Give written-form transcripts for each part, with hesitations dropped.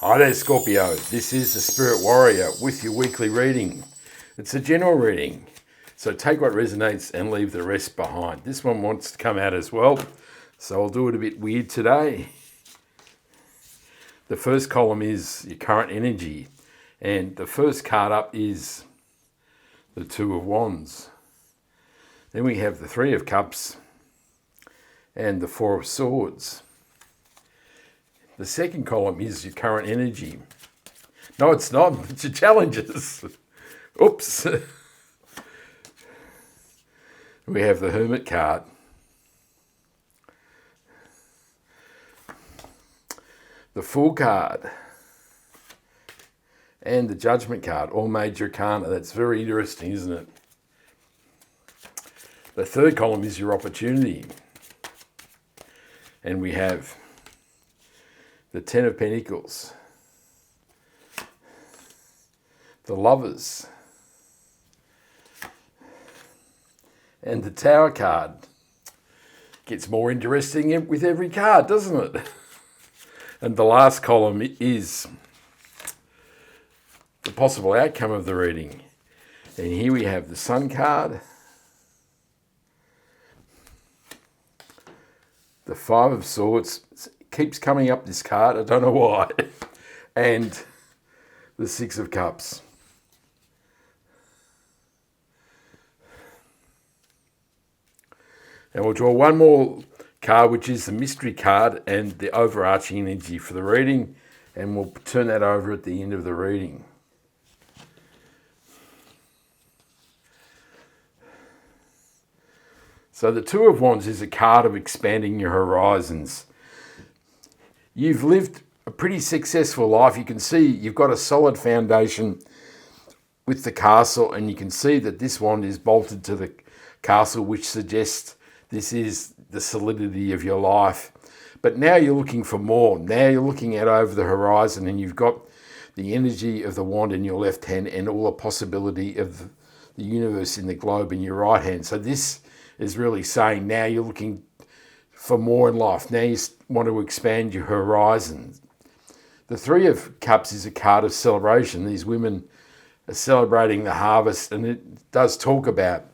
Hi there, Scorpio. This is the Spirit Warrior with your weekly reading. It's a general reading, so take what resonates and leave the rest behind. This one wants to come out as well, so I'll do it a bit weird today. The first column is your current energy, and the first card up is the Two of Wands. Then we have the Three of Cups and the Four of Swords. The second column is your current energy. No, it's not. It's your challenges. Oops. We have the Hermit card. The Fool card. And the Judgment card, all major arcana. That's very interesting, isn't it? The third column is your opportunity. And we have the Ten of Pentacles, the Lovers, and the Tower card. Gets more interesting with every card, doesn't it? And the last column is the possible outcome of the reading. And here we have the Sun card, the Five of Swords. Keeps coming up, this card, I don't know why, and the Six of Cups. And we'll draw one more card, which is the Mystery card and the Overarching energy for the reading, and we'll turn that over at the end of the reading. So the Two of Wands is a card of expanding your horizons. You've lived a pretty successful life. You can see you've got a solid foundation with the castle, and you can see that this wand is bolted to the castle, which suggests this is the solidity of your life. But now you're looking for more. Now you're looking out over the horizon, and you've got the energy of the wand in your left hand and all the possibility of the universe in the globe in your right hand. So this is really saying now you're looking for more in life. Now you want to expand your horizons. The Three of Cups is a card of celebration. These women are celebrating the harvest, and it does talk about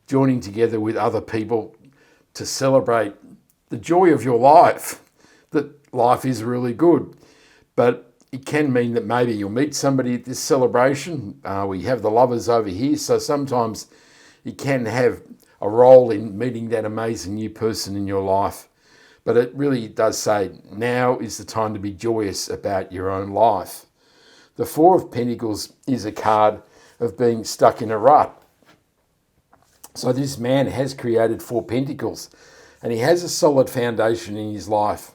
joining together with other people to celebrate the joy of your life, that life is really good. But it can mean that maybe you'll meet somebody at this celebration. We have the Lovers over here, so sometimes you can have a role in meeting that amazing new person in your life. But it really does say now is the time to be joyous about your own life. The Four of Pentacles is a card of being stuck in a rut. So this man has created Four Pentacles, and he has a solid foundation in his life,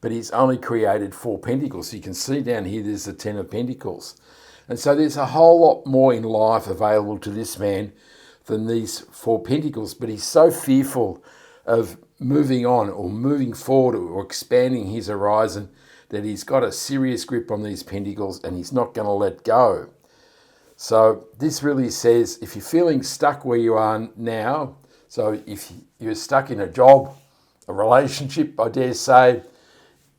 but he's only created Four Pentacles. So you can see down here there's the Ten of Pentacles. And so there's a whole lot more in life available to this man than these Four Pentacles, but he's so fearful of moving on or moving forward or expanding his horizon that he's got a serious grip on these pentacles and he's not going to let go. So this really says if you're feeling stuck where you are now, so if you're stuck in a job, a relationship, I dare say,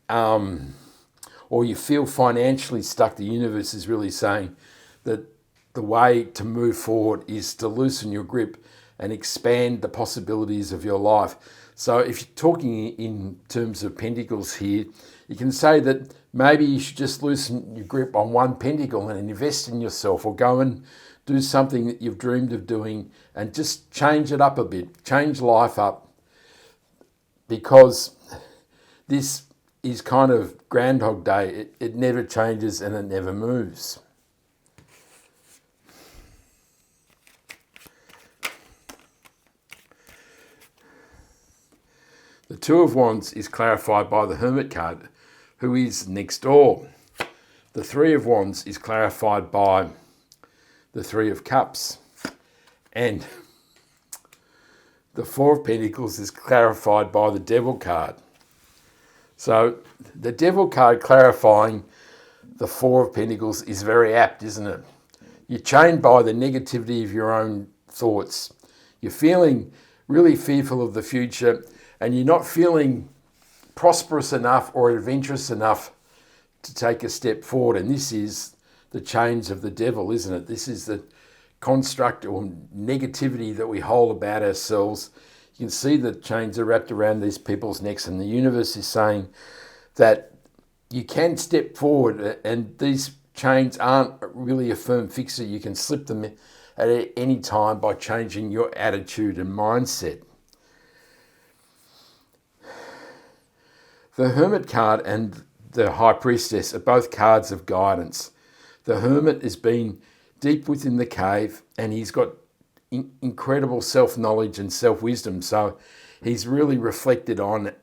or you feel financially stuck, the universe is really saying that the way to move forward is to loosen your grip and expand the possibilities of your life. So if you're talking in terms of pentacles here, you can say that maybe you should just loosen your grip on one pentacle and invest in yourself, or go and do something that you've dreamed of doing and just change it up a bit, change life up, because this is kind of Groundhog Day. It never changes and it never moves. The Two of Wands is clarified by the Hermit card, who is next door. The Three of Wands is clarified by the Three of Cups. And the Four of Pentacles is clarified by the Devil card. So the Devil card clarifying the Four of Pentacles is very apt, isn't it? You're chained by the negativity of your own thoughts. You're feeling really fearful of the future, and you're not feeling prosperous enough or adventurous enough to take a step forward. And this is the chains of the devil, isn't it? This is the construct or negativity that we hold about ourselves. You can see the chains are wrapped around these people's necks, and the universe is saying that you can step forward, and these chains aren't really a firm fixer. You can slip them at any time by changing your attitude and mindset. The Hermit card and the High Priestess are both cards of guidance. The Hermit has been deep within the cave, and he's got incredible self-knowledge and self-wisdom. So he's really reflected on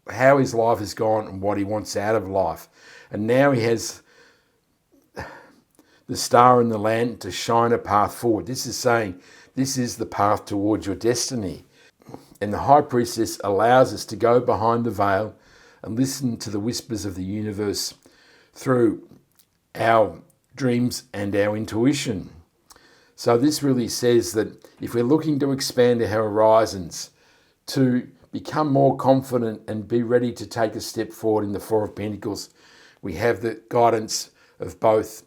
how his life has gone and what he wants out of life. And now he has the star in the land to shine a path forward. This is saying this is the path towards your destiny. And the High Priestess allows us to go behind the veil and listen to the whispers of the universe through our dreams and our intuition. So this really says that if we're looking to expand our horizons, to become more confident and be ready to take a step forward in the Four of Pentacles, we have the guidance of both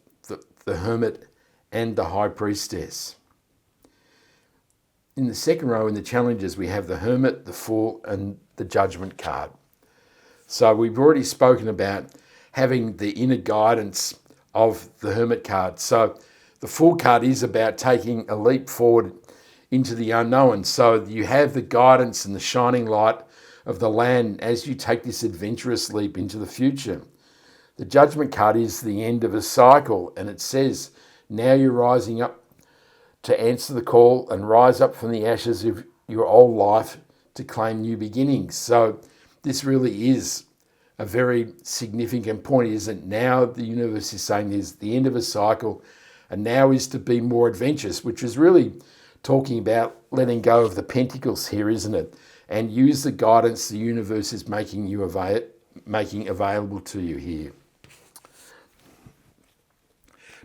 the Hermit and the High Priestess. In the second row in the challenges, we have the Hermit, the Fool, and the Judgment card. So we've already spoken about having the inner guidance of the Hermit card. So the Fool card is about taking a leap forward into the unknown. So you have the guidance and the shining light of the land as you take this adventurous leap into the future. The Judgment card is the end of a cycle, and it says, now you're rising up to answer the call and rise up from the ashes of your old life to claim new beginnings. So this really is a very significant point, isn't it? Now the universe is saying there's the end of a cycle, and now is to be more adventurous, which is really talking about letting go of the pentacles here, isn't it? And use the guidance the universe is making available to you here.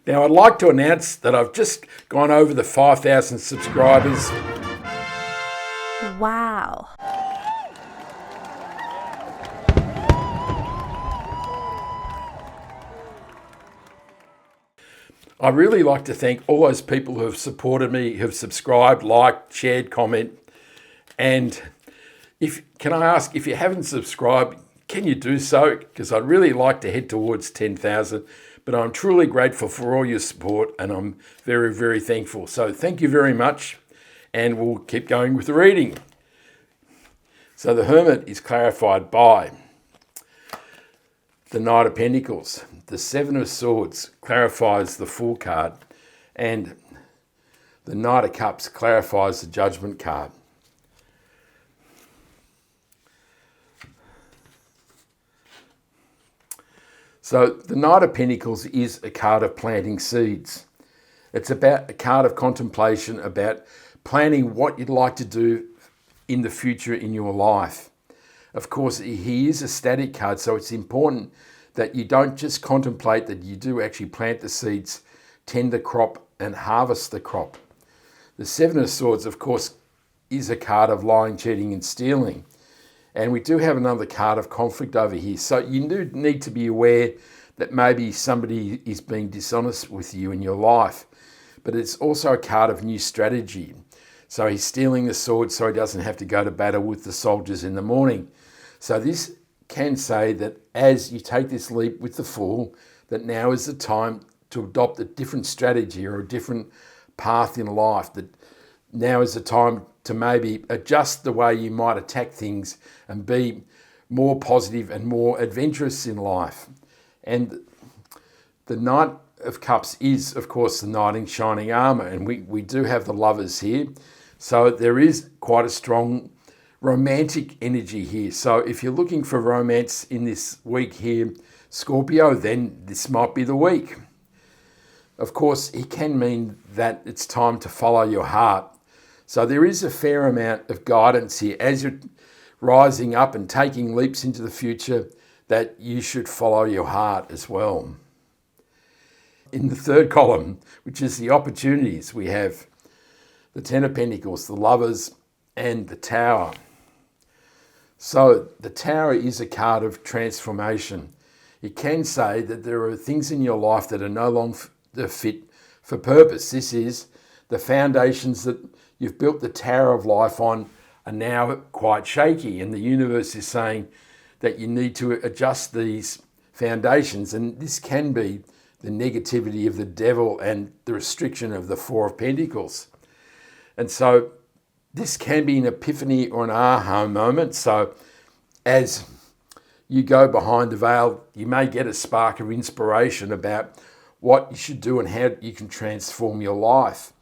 Now, I'd like to announce that I've just gone over the 5,000 subscribers. Wow. I'd really like to thank all those people who have supported me, who have subscribed, liked, shared, comment. And can I ask, if you haven't subscribed, can you do so? Because I'd really like to head towards 10,000. But I'm truly grateful for all your support, and I'm very, very thankful. So thank you very much, and we'll keep going with the reading. So the Hermit is clarified by the Knight of Pentacles. The Seven of Swords clarifies the Fool card, and the Knight of Cups clarifies the Judgment card. So the Knight of Pentacles is a card of planting seeds. It's about a card of contemplation, about planning what you'd like to do in the future in your life. Of course, he is a static card, so it's important that you don't just contemplate, that you do actually plant the seeds, tend the crop, and harvest the crop. The Seven of Swords, of course, is a card of lying, cheating, and stealing. And we do have another card of conflict over here. So you do need to be aware that maybe somebody is being dishonest with you in your life. But it's also a card of new strategy. So he's stealing the sword so he doesn't have to go to battle with the soldiers in the morning. So this can say that as you take this leap with the Fool, that now is the time to adopt a different strategy or a different path in life, that now is the time to maybe adjust the way you might attack things and be more positive and more adventurous in life. And the Knight of Cups is, of course, the knight in shining armour, and we do have the Lovers here. So there is quite a strong romantic energy here. So if you're looking for romance in this week here, Scorpio, then this might be the week. Of course, it can mean that it's time to follow your heart. So there is a fair amount of guidance here as you're rising up and taking leaps into the future, that you should follow your heart as well. In the third column, which is the opportunities, we have the Ten of Pentacles, the Lovers, and the Tower. So the Tower is a card of transformation. It can say that there are things in your life that are no longer fit for purpose. This is the foundations that you've built the tower of life on are now quite shaky, and the universe is saying that you need to adjust these foundations, and this can be the negativity of the devil and the restriction of the Four of Pentacles. And so this can be an epiphany or an aha moment. So as you go behind the veil, you may get a spark of inspiration about what you should do and how you can transform your life.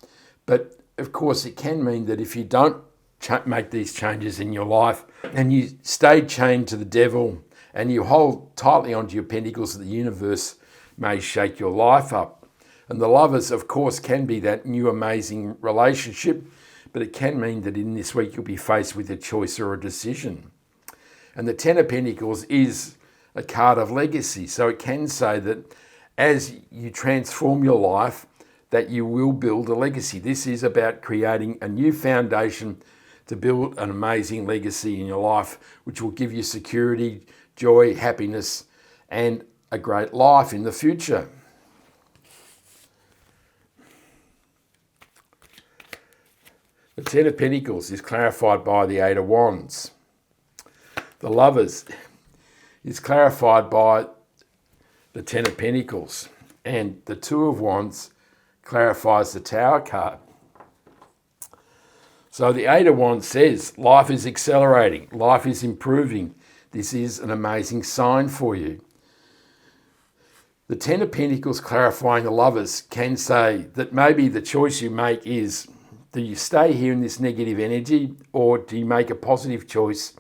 But of course, it can mean that if you don't make these changes in your life and you stay chained to the devil and you hold tightly onto your pentacles, the universe may shake your life up. And the Lovers, of course, can be that new amazing relationship, but it can mean that in this week you'll be faced with a choice or a decision. And the Ten of Pentacles is a card of legacy. So it can say that as you transform your life, that you will build a legacy. This is about creating a new foundation to build an amazing legacy in your life, which will give you security, joy, happiness, and a great life in the future. The Ten of Pentacles is clarified by the Eight of Wands. The Lovers is clarified by the Ten of Pentacles. And the Two of Wands clarifies the Tower card. So the Eight of Wands says life is accelerating, life is improving. This is an amazing sign for you. The Ten of Pentacles clarifying the Lovers can say that maybe the choice you make is, do you stay here in this negative energy, or do you make a positive choice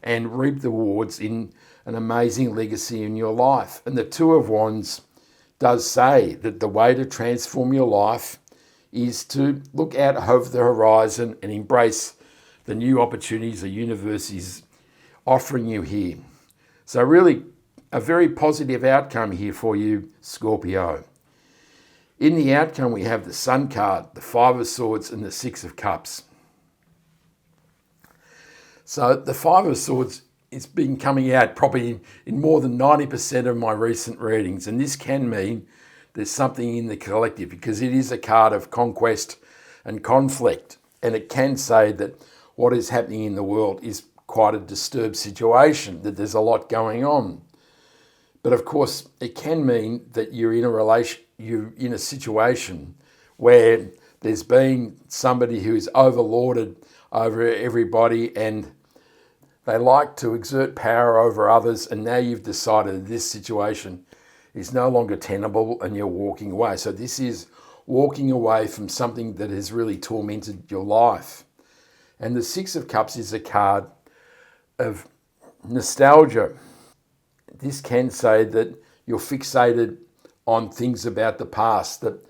and reap the rewards in an amazing legacy in your life? And the Two of Wands does say that the way to transform your life is to look out over the horizon and embrace the new opportunities the universe is offering you here. So really, a very positive outcome here for you, Scorpio. In the outcome, we have the Sun card, the Five of Swords, and the Six of Cups. So the Five of Swords has been coming out probably in more than 90% of my recent readings, and this can mean there's something in the collective because it is a card of conquest and conflict, and it can say that what is happening in the world is quite a disturbed situation, that there's a lot going on. But of course, it can mean that you're in a situation where there's been somebody who is overlorded over everybody and they like to exert power over others, and now you've decided that this situation is no longer tenable and you're walking away. So this is walking away from something that has really tormented your life. And the Six of Cups is a card of nostalgia. This can say that you're fixated on things about the past, that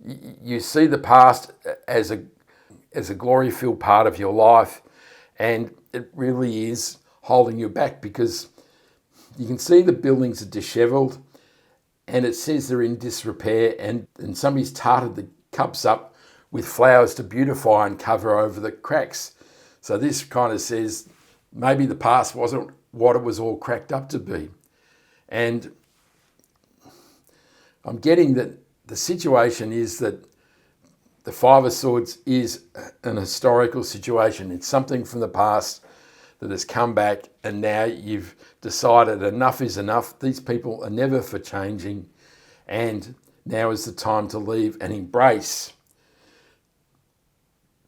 you see the past as a glory-filled part of your life, and it really is holding you back because you can see the buildings are dishevelled and it says they're in disrepair, and somebody's tarted the cups up with flowers to beautify and cover over the cracks. So this kind of says maybe the past wasn't what it was all cracked up to be. And I'm getting that the situation is that the Five of Swords is an historical situation. It's something from the past that has come back, and now you've decided enough is enough. These people are never for changing, and now is the time to leave and embrace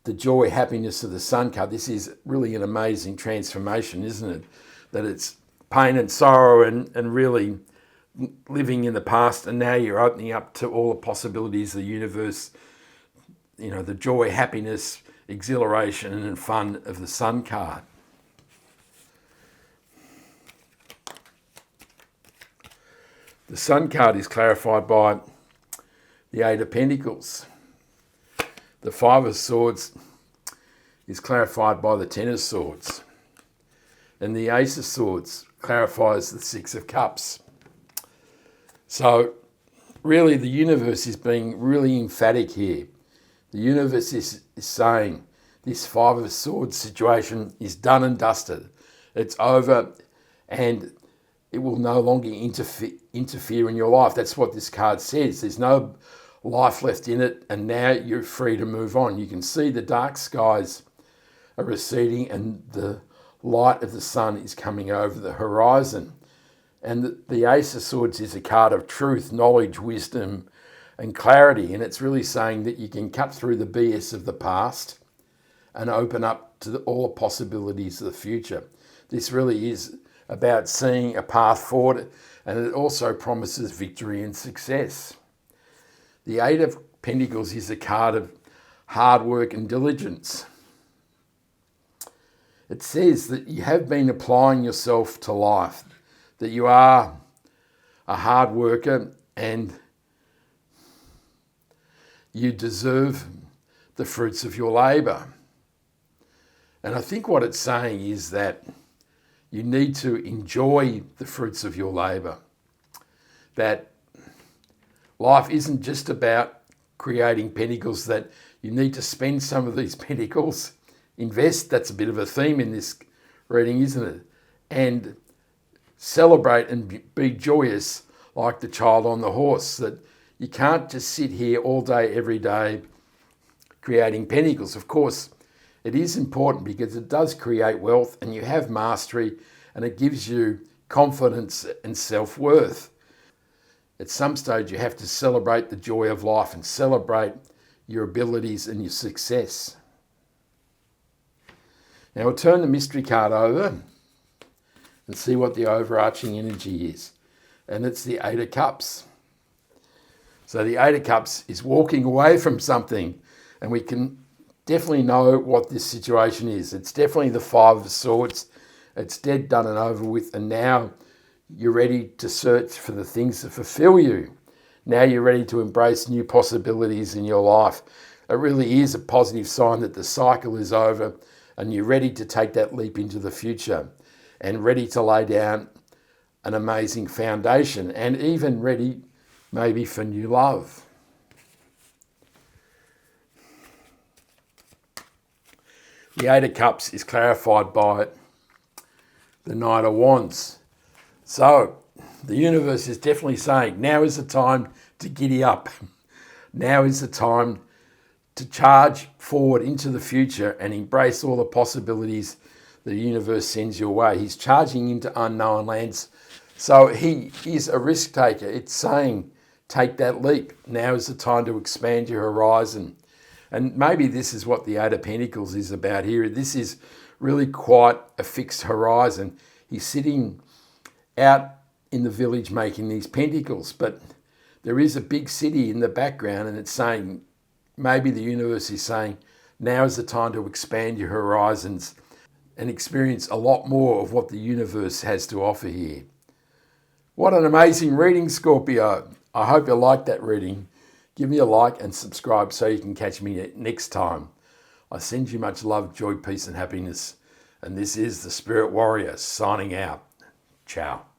the joy, happiness of the Sun card. This is really an amazing transformation, isn't it? That it's pain and sorrow and really living in the past, and now you're opening up to all the possibilities of the universe, you know, the joy, happiness, exhilaration and fun of the Sun card. The Sun card is clarified by the Eight of Pentacles. The Five of Swords is clarified by the Ten of Swords. And the Ace of Swords clarifies the Six of Cups. So really the universe is being really emphatic here. The universe is saying this Five of Swords situation is done and dusted. It's over, and it will no longer interfere in your life. That's what this card says. There's no life left in it, and now you're free to move on. You can see the dark skies are receding and the light of the sun is coming over the horizon. And the Ace of Swords is a card of truth, knowledge, wisdom, and clarity. And it's really saying that you can cut through the BS of the past and open up to all the possibilities of the future. This really is about seeing a path forward, and it also promises victory and success. The Eight of Pentacles is a card of hard work and diligence. It says that you have been applying yourself to life, that you are a hard worker and you deserve the fruits of your labour. And I think what it's saying is that you need to enjoy the fruits of your labour, that life isn't just about creating pentacles, that you need to spend some of these pentacles, invest, that's a bit of a theme in this reading, isn't it? And celebrate and be joyous like the child on the horse, that you can't just sit here all day, every day, creating pentacles. Of course, it is important because it does create wealth and you have mastery and it gives you confidence and self-worth. At some stage, you have to celebrate the joy of life and celebrate your abilities and your success. Now we'll turn the mystery card over and see what the overarching energy is. And it's the Eight of Cups. So the Eight of Cups is walking away from something, and we can definitely know what this situation is. It's definitely the Five of Swords. It's dead, done and over with, and now you're ready to search for the things that fulfill you. Now you're ready to embrace new possibilities in your life. It really is a positive sign that the cycle is over and you're ready to take that leap into the future and ready to lay down an amazing foundation and even ready maybe for new love. The Eight of Cups is clarified by the Knight of Wands. So the universe is definitely saying now is the time to giddy up. Now is the time to charge forward into the future and embrace all the possibilities the universe sends your way. He's charging into unknown lands. So he is a risk taker. It's saying, take that leap. Now is the time to expand your horizon. And maybe this is what the Eight of Pentacles is about here. This is really quite a fixed horizon. He's sitting out in the village making these pentacles, but there is a big city in the background, and it's saying, maybe the universe is saying, now is the time to expand your horizons and experience a lot more of what the universe has to offer here. What an amazing reading, Scorpio. I hope you liked that reading. Give me a like and subscribe so you can catch me next time. I send you much love, joy, peace and happiness. And this is the Spirit Warrior signing out. Ciao.